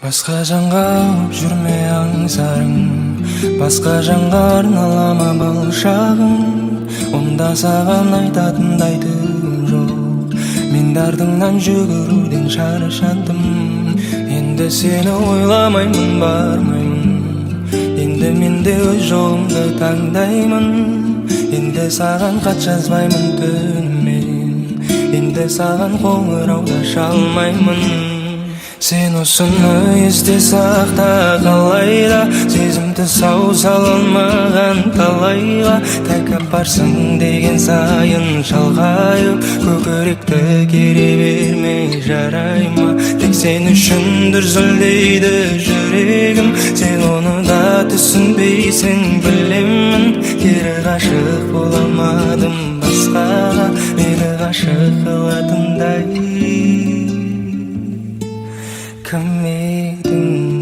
Басқа жанға жүрме аңсарың, басқа жанға арналама бұл шағың. Онда саған айтатындай түгім жоқ, мен ардыңнан жүгіруден шаршадым. Енді сені ойламаймын, бармаймын, енді мен де өз жолымды таңдаймын. Енді саған хат жазбаймын түнімен, енді саған қоңырау да шалмаймын. Сен осыны есте сақта, қалайда сезімді сау сала алмаған талайға. Тәкап барсың деген сайын шалғайып, көкіректі кере берме, жарай ма? Тек сен үшін дүрсілдейді жүрегім, сен оны да түсінбейсің, білемін. Кері ғашық бола алмадым басқаға, мені ғашық қылатындай. Кім едің?